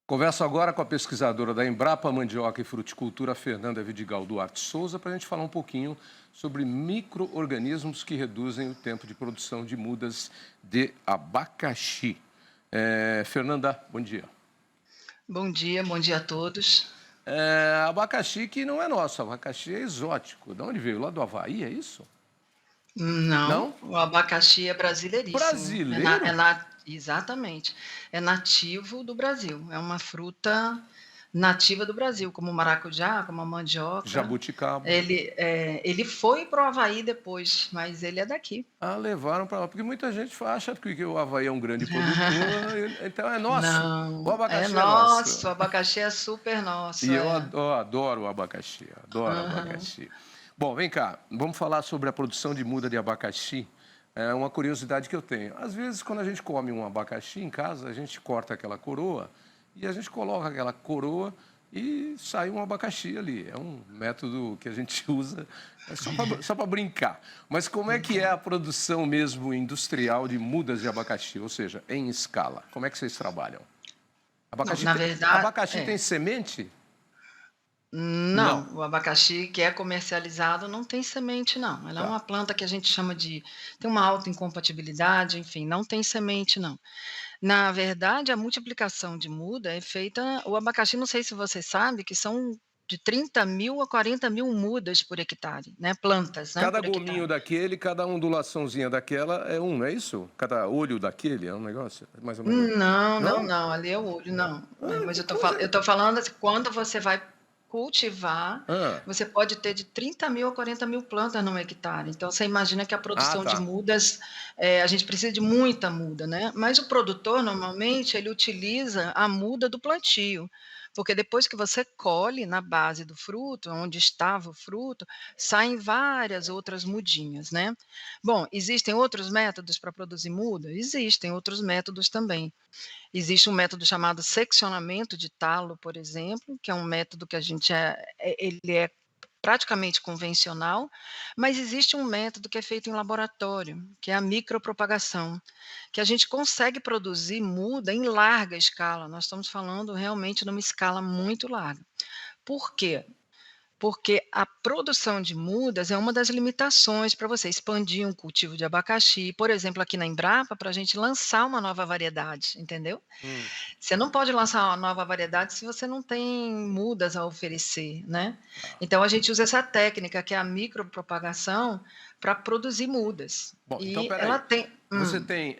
Converso agora com a pesquisadora da Embrapa Mandioca e Fruticultura, Fernanda Vidigal Duarte Souza, para a gente falar um pouquinho sobre micro-organismos que reduzem o tempo de produção de mudas de abacaxi. Fernanda, bom dia. Bom dia a todos. Abacaxi que não é nosso, abacaxi é exótico. De onde veio? Lá do Havaí, é isso? Não, Não? o abacaxi é brasileiríssimo. Brasileiro? Exatamente. É nativo do Brasil. É uma fruta nativa do Brasil, como o maracujá, como a mandioca. Jabuticaba. Ele foi para o Havaí depois, mas ele é daqui. Levaram para lá, porque muita gente acha que o Havaí é um grande produtor, então é nosso. O Não, é abacaxi é nosso. nosso. O abacaxi é super E nosso. eu adoro o abacaxi, adoro Aham. abacaxi. Bom, vem cá, vamos falar sobre a produção de muda de abacaxi. É uma curiosidade que eu tenho. Às vezes, quando a gente come um abacaxi em casa, a gente corta aquela coroa e a gente coloca aquela coroa e sai um abacaxi ali. É um método que a gente usa só para brincar. Mas como é que é a produção mesmo industrial de mudas de abacaxi? Ou seja, em escala. Como é que vocês trabalham? Não, na verdade, Abacaxi tem semente? Não. não, o abacaxi que é comercializado não tem semente não, ela é Tá. uma planta que a gente chama de tem uma alta incompatibilidade, enfim, não tem semente não. Na verdade, a multiplicação de muda é feita o abacaxi, não sei se você sabe, que são de 30.000 a 40.000 mudas por hectare, né, plantas, né, Cada por hectare. gominho daquele, cada ondulaçãozinha daquela é um, não é isso? Cada olho daquele é um negócio, mais ou menos. Não, não, Não? não, ali é o olho, não. Mas Que eu coisa. tô falando assim, quando você vai cultivar, Ah, você pode ter de 30.000 a 40.000 plantas num hectare. Então você imagina que a produção de tá. mudas, a gente precisa de muita muda, né. Mas o produtor normalmente ele utiliza a muda do plantio, porque depois que você colhe na base do fruto, onde estava o fruto, saem várias outras mudinhas, né. Bom, existem outros métodos para produzir muda? Existem outros métodos também. Existe um método chamado seccionamento de talo, por exemplo, que é um método que a gente ele é praticamente convencional, mas existe um método que é feito em laboratório, que é a micropropagação, que a gente consegue produzir muda em larga escala, nós estamos falando realmente numa escala muito larga. Por quê? Porque a produção de mudas é uma das limitações para você expandir um cultivo de abacaxi, por exemplo, aqui na Embrapa, para a gente lançar uma nova variedade, entendeu? Hum. Você não pode lançar uma nova variedade se você não tem mudas a oferecer, né. Tá. Então a gente usa essa técnica, que é a micropropagação, para produzir mudas. Bom, então E ela peraí. tem Você tem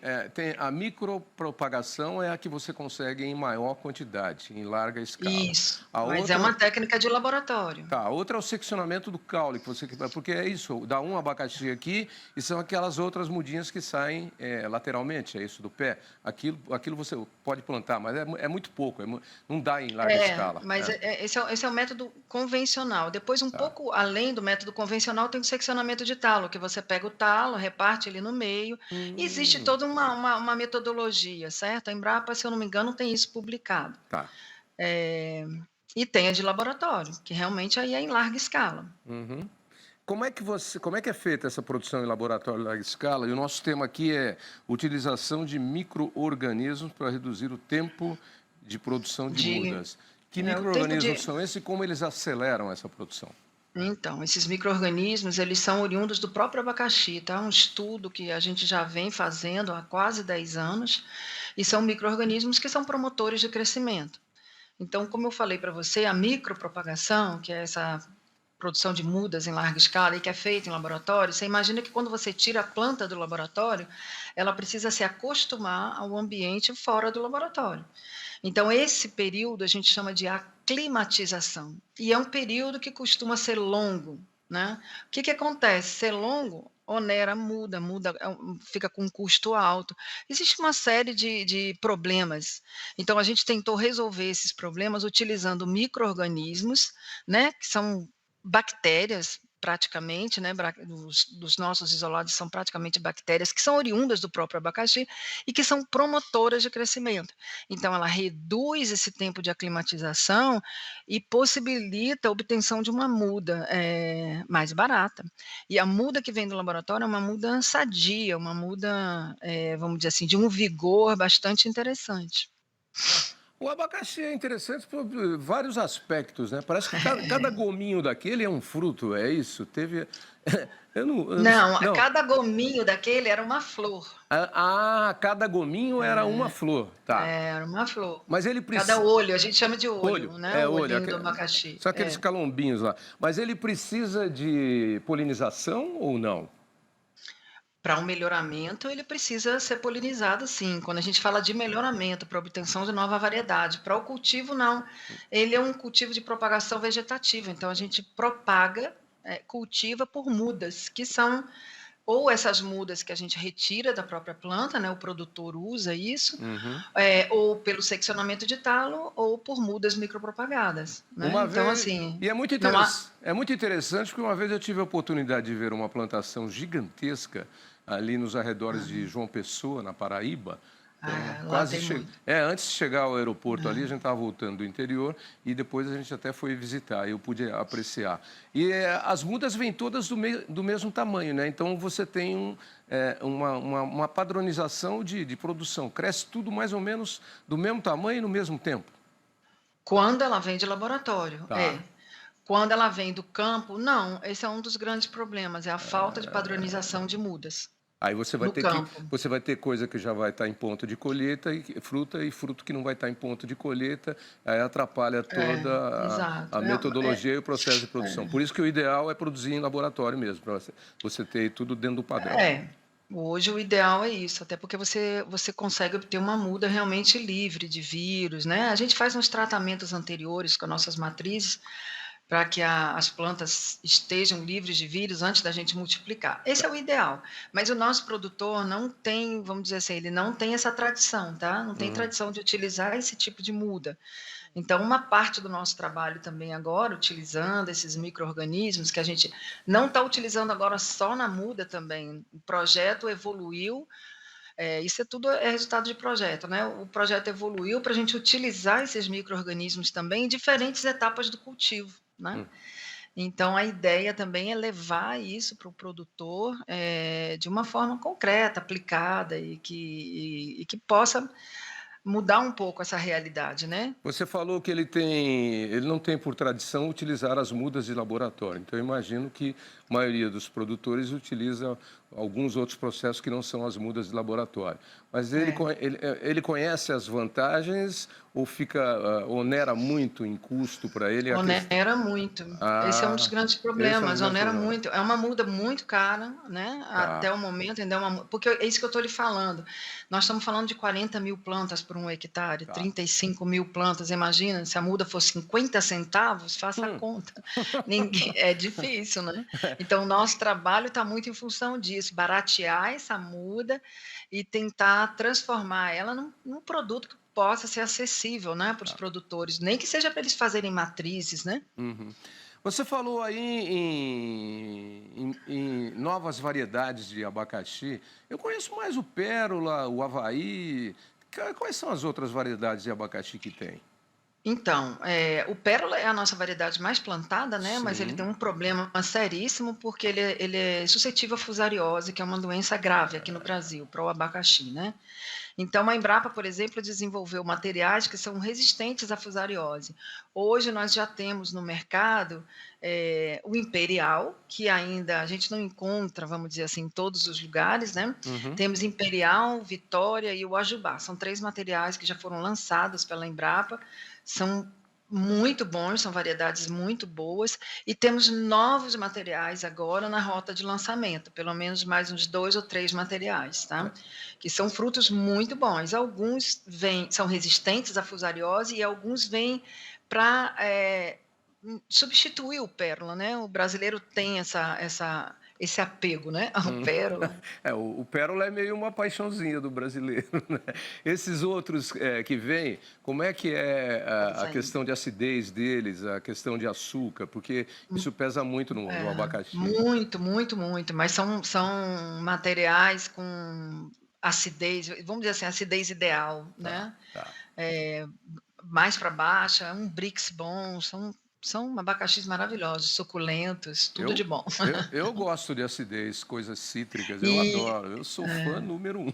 a micropropagação é a que você consegue em maior quantidade, em larga escala. isso, A mas é outra uma técnica de laboratório. Tá, outra é o seccionamento do caule, que você porque é isso, dá um abacaxi aqui e são aquelas outras mudinhas que saem lateralmente, é isso, do pé. Aquilo você pode plantar, mas é muito pouco, não dá em larga escala. Mas esse é o método convencional. Depois, um Tá. pouco além do método convencional, tem o seccionamento de talo, que você pega o talo, reparte ele no meio. Existe Hum, toda uma metodologia, certo? A Embrapa, se eu não me engano, tem isso publicado. tá. Eh, e tem a de laboratório, que realmente aí é em larga escala. Uhum. Como é que é feita essa produção em laboratório em larga escala? E o nosso tema aqui é utilização de micro-organismos para reduzir o tempo de produção de De mudas. Que o tempo micro-organismos de são esses e como eles aceleram essa produção? Então, esses micro-organismos, eles são oriundos do próprio abacaxi, tá, um estudo que a gente já vem fazendo há quase 10 anos, e são micro-organismos que são promotores de crescimento. Então, como eu falei para você, a micropropagação, que é essa produção de mudas em larga escala e que é feita em laboratório, você imagina que quando você tira a planta do laboratório, ela precisa se acostumar ao ambiente fora do laboratório. Então, esse período a gente chama de aclimatização, e é um período que costuma ser longo, né. O que que acontece? Ser longo onera muda fica com um custo alto. Existe uma série de problemas, então a gente tentou resolver esses problemas utilizando micro-organismos, né, que são bactérias praticamente, né, dos nossos isolados são praticamente bactérias que são oriundas do próprio abacaxi e que são promotoras de crescimento. Então ela reduz esse tempo de aclimatização e possibilita a obtenção de uma muda, mais barata. E a muda que vem do laboratório é uma muda sadia, uma muda, vamos dizer assim, de um vigor bastante interessante. O abacaxi é interessante por vários aspectos, né? Parece que cada gominho daquele é um fruto, é isso? Teve. Não, Não. cada gominho daquele era uma flor. Cada gominho era uma flor, tá. Era uma flor. Mas ele Cada precisa. olho, a gente chama de Olho, olho, né, é o olho. olhinho do abacaxi. São aqueles calombinhos lá. Mas ele precisa de polinização ou não? Para um melhoramento, ele precisa ser polinizado sim. Quando a gente fala de melhoramento para obtenção de nova variedade, para o cultivo não. Ele é um cultivo de propagação vegetativa, então a gente propaga, cultiva por mudas, que são ou essas mudas que a gente retira da própria planta, né, o produtor usa isso, Uhum. ou pelo seccionamento de talo, ou por mudas micropropagadas, né. Uma Então vez. assim, E não há é muito interessante porque uma vez eu tive a oportunidade de ver uma plantação gigantesca ali nos arredores de João Pessoa, na Paraíba. lá tem muito. Antes de chegar ao aeroporto ali, a gente estava voltando do interior e depois a gente até foi visitar, eu pude apreciar. E as mudas vêm todas do mesmo tamanho, né? Então você tem uma padronização de produção. Cresce tudo mais ou menos do mesmo tamanho e no mesmo tempo. Quando ela vem de laboratório, Tá. Quando ela vem do campo, não, esse é um dos grandes problemas, é a falta de padronização de mudas, Aí no campo. você vai ter coisa que já vai estar em ponto de colheita e fruto que não vai estar em ponto de colheita, aí atrapalha toda Exato. a metodologia e o processo de produção. Por isso que o ideal é produzir em laboratório mesmo, para você ter tudo dentro do padrão. Hoje o ideal é isso, até porque você consegue obter uma muda realmente livre de vírus, né. A gente faz uns tratamentos anteriores com as nossas matrizes, para que as plantas estejam livres de vírus antes da gente multiplicar. Esse é o ideal, mas o nosso produtor não tem, vamos dizer assim, ele não tem essa tradição, tá, não tem Uhum. tradição de utilizar esse tipo de muda. Então uma parte do nosso trabalho também agora, utilizando esses micro-organismos, que a gente não está utilizando agora só na muda também, o projeto evoluiu, isso tudo é resultado de projeto, né, o projeto evoluiu para a gente utilizar esses micro-organismos também em diferentes etapas do cultivo, né. Hum. Então a ideia também é levar isso para o produtor, de uma forma concreta, aplicada e que possa mudar um pouco essa realidade, né. Você falou que ele não tem por tradição utilizar as mudas de laboratório. Então, eu imagino que a maioria dos produtores utiliza alguns outros processos que não são as mudas de laboratório. Mas É. ele conhece as vantagens ou onera muito em custo para ele a questão? Onera muito. Esse é um dos Ah, grandes esse é um dos problemas, grandes onera problemas. muito. É uma muda muito cara, né, Tá, até o momento ainda é uma mu porque é isso que eu estou lhe falando, nós estamos falando de 40.000 plantas por 1 hectare, tá. 35.000 plantas, imagina, se a muda for 50 centavos, faça a Hum. conta. Ninguém é difícil, né. Então o nosso trabalho está muito em função disso, baratear essa muda e tentar transformar ela num produto que possa ser acessível, né, para os produtores, nem que seja para eles fazerem matrizes, né. Uhum. Você falou aí em novas variedades de abacaxi. Eu conheço mais o Pérola, o Havaí. Quais são as outras variedades de abacaxi que tem? Então, o pérola é a nossa variedade mais plantada, né, mas ele tem Sim. um problema seríssimo, porque ele é suscetível à fusariose, que é uma doença grave aqui no Brasil, para o abacaxi, né. Então a Embrapa, por exemplo, desenvolveu materiais que são resistentes à fusariose. Hoje nós já temos no mercado, o Imperial, que ainda a gente não encontra, vamos dizer assim, em todos os lugares, né. Uhum. Temos Imperial, Vitória e o Ajubá, são 3 materiais que já foram lançados pela Embrapa, são muito bons, são variedades muito boas, e temos novos materiais agora na rota de lançamento, pelo menos mais uns 2 ou 3 materiais, tá, que são frutos muito bons. Alguns são resistentes à fusariose e alguns vêm para substituir o pérola, né, o brasileiro tem esse apego, né, ao Hum. pérola. O Pérola é meio uma paixãozinha do brasileiro, né? Esses outros que vêm, como é que é Pois a é. questão de acidez deles, a questão de açúcar? Porque isso pesa muito no abacaxi. Muito, muito, muito, mas são materiais com acidez, vamos dizer assim, acidez ideal, Tá, né, tá. eh, mais para baixa, um Brix bom, São abacaxis maravilhosos, suculentos, tudo de Eu, bom. eu gosto de acidez, coisas cítricas, eu E adoro. Eu sou fã número um.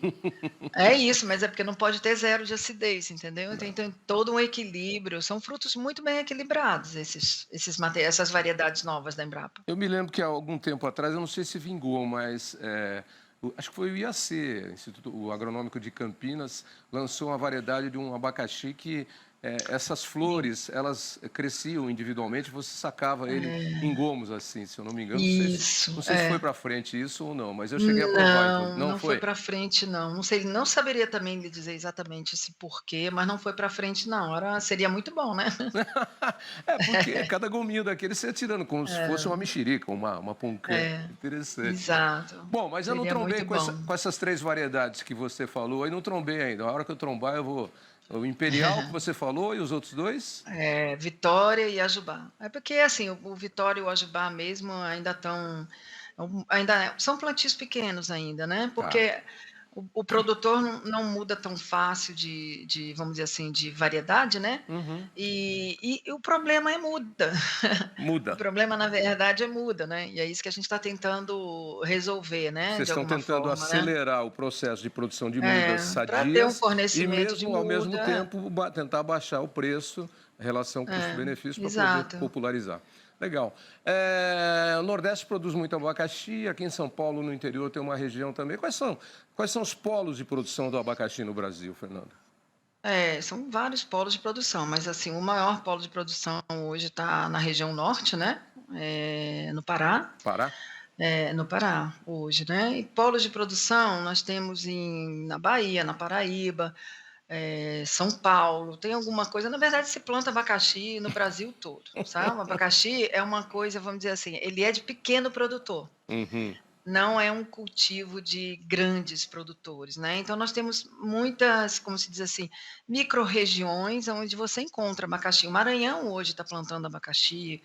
é isso, mas é porque não pode ter zero de acidez, entendeu? Tem todo um equilíbrio, são frutos muito bem equilibrados essas variedades novas da Embrapa. Eu me lembro que há algum tempo atrás, eu não sei se vingou, mas acho que foi o IAC, Instituto o Agronômico de Campinas, lançou uma variedade de um abacaxi que essas flores, elas cresciam individualmente, você sacava ele em gomos, assim, se eu não me engano. Isso, Não sei se foi é. para frente isso ou não, mas eu cheguei a provar, inclusive. Não, Não não foi foi? para frente não. Não sei, não saberia também lhe dizer exatamente esse porquê, mas não foi para frente não, seria muito bom, né. É, porque cada gominho daquele você ia tirando como se fosse uma mexerica, uma ponqué. É, Interessante. exato. Bom, mas eu não Seria trombei muito bom. com essas três variedades que você falou, aí não trombei ainda. A hora que eu trombar, eu vou. O Imperial que você falou e os outros dois? É, Vitória e Ajubá. É porque, assim, o Vitória e o Ajubá mesmo ainda são plantios pequenos ainda, né, Tá. porque o produtor não muda tão fácil vamos dizer assim, de variedade, né, Uhum. e o problema é muda. O Muda. problema, na verdade, é muda, né, e é isso que a gente está tentando resolver, né, Vocês de estão alguma tentando forma, né. acelerar o processo de produção de mudas Para ter um sadias e fornecimento de mesmo, ao mesmo muda. tempo, tentar baixar o preço, relação custo-benefício, para poder Exato. popularizar. Legal. O Nordeste produz muito abacaxi, aqui em São Paulo, no interior, tem uma região também. Quais são os polos de produção do abacaxi no Brasil, Fernanda? São vários polos de produção, mas assim, o maior polo de produção hoje está na região norte, né, no Pará. Pará? No Pará, hoje, né. E polos de produção nós temos na Bahia, na Paraíba, São Paulo, tem alguma coisa, na verdade se planta abacaxi no Brasil todo, sabe. O abacaxi é uma coisa, vamos dizer assim, ele é de pequeno produtor. Uhum. Não é um cultivo de grandes produtores, né, então nós temos muitas, como se diz assim, microrregiões onde você encontra abacaxi. O Maranhão hoje está plantando abacaxi,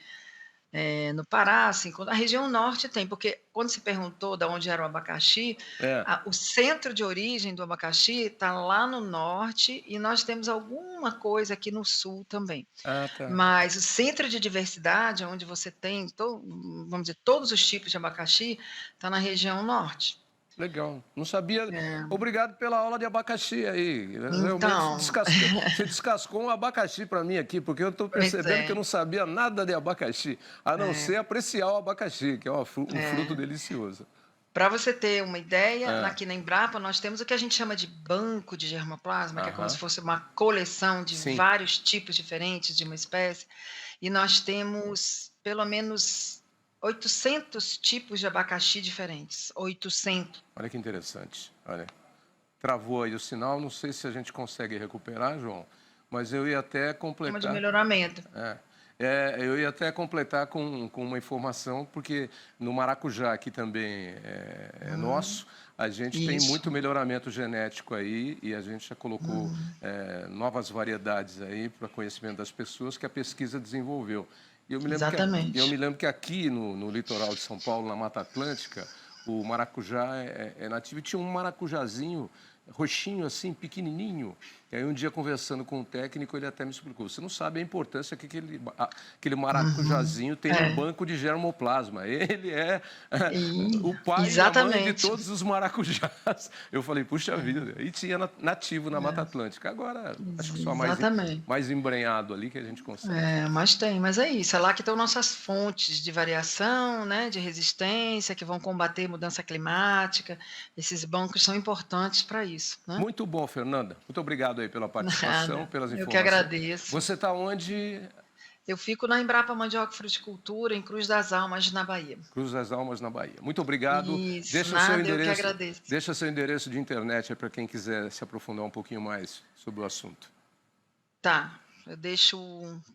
no Pará, assim, a região norte tem, porque quando se perguntou de onde era o abacaxi, É. o centro de origem do abacaxi está lá no norte e nós temos alguma coisa aqui no sul também. Ah, tá. Mas o centro de diversidade, onde você tem, vamos dizer, todos os tipos de abacaxi, está na região norte. Legal. Não sabia. É, Obrigado pela aula de abacaxi aí. Realmente então, você descascou um abacaxi para mim aqui, porque eu estou pois percebendo que eu é, não sabia nada de abacaxi, a não é, ser apreciar o abacaxi, que é um fruto é. delicioso. Para você ter uma ideia, É. aqui na Embrapa nós temos o que a gente chama de banco de germoplasma, que é como se Aham. fosse uma coleção de Sim. vários tipos diferentes de uma espécie, e nós temos pelo menos 800 tipos de abacaxi diferentes, 800. Olha que interessante. Olha, travou aí o sinal. Não sei se a gente consegue recuperar, João, mas eu ia até Forma de completar. melhoramento. É. Eu ia até completar com uma informação, porque no maracujá, que também é nosso, a gente tem Isso, muito melhoramento genético aí e a gente já colocou novas variedades aí para conhecimento das pessoas que a pesquisa desenvolveu. E eu me exatamente. lembro que aqui no litoral de São Paulo, na Mata Atlântica, o maracujá é nativo e tinha um maracujazinho roxinho assim, pequenininho. E aí um dia conversando com o técnico, ele até me explicou, você não sabe a importância que aquele maracujazinho tem no É, banco de germoplasma. Ele é e o pai e a mãe de exatamente. todos os maracujás. Eu falei, puxa vida, e tinha nativo na Mata Atlântica. Agora, acho que só Exatamente. mais embrenhado ali que a gente consegue. Mas é isso, é lá que estão nossas fontes de variação, né, de resistência, que vão combater mudança climática. Esses bancos são importantes para isso, né. Muito bom, Fernanda. Muito obrigado aí pela participação, Nada, pelas eu que informações. agradeço. Você está onde? Eu fico na Embrapa Mandioca e Fruticultura, em Cruz das Almas, na Bahia. Cruz das Almas, na Bahia. Muito obrigado. Isso, nada, eu que agradeço. Deixa seu endereço de internet para quem quiser se aprofundar um pouquinho mais sobre o assunto. Tá, eu deixo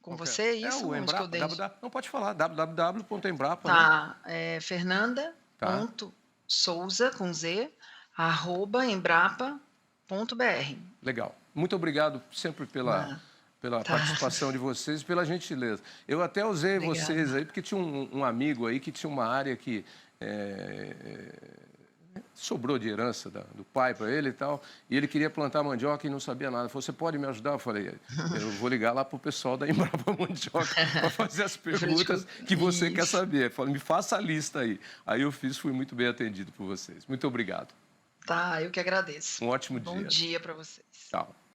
com Ok. você isso? O Onde que eu Embrapa, deixo? não pode falar, www.embrapa, né? Tá, Tá, fernanda.souza, com Z, @embrapa.br. legal. Muito obrigado sempre Ah, pela tá, participação de vocês e pela gentileza. Eu até usei vocês obrigada. aí, porque tinha um amigo aí que tinha uma área que é, sobrou de herança do pai para ele e tal, e ele queria plantar mandioca e não sabia nada. Ele falou, você pode me ajudar? Eu falei, eu vou ligar lá para o pessoal da Embrapa Mandioca para fazer as perguntas que você quer Isso. saber. Ele falou, me faça a lista aí. Aí eu fiz, fui muito bem atendido por vocês. Muito obrigado. Tá, eu que agradeço. Um ótimo Bom dia. dia para vocês. Tchau.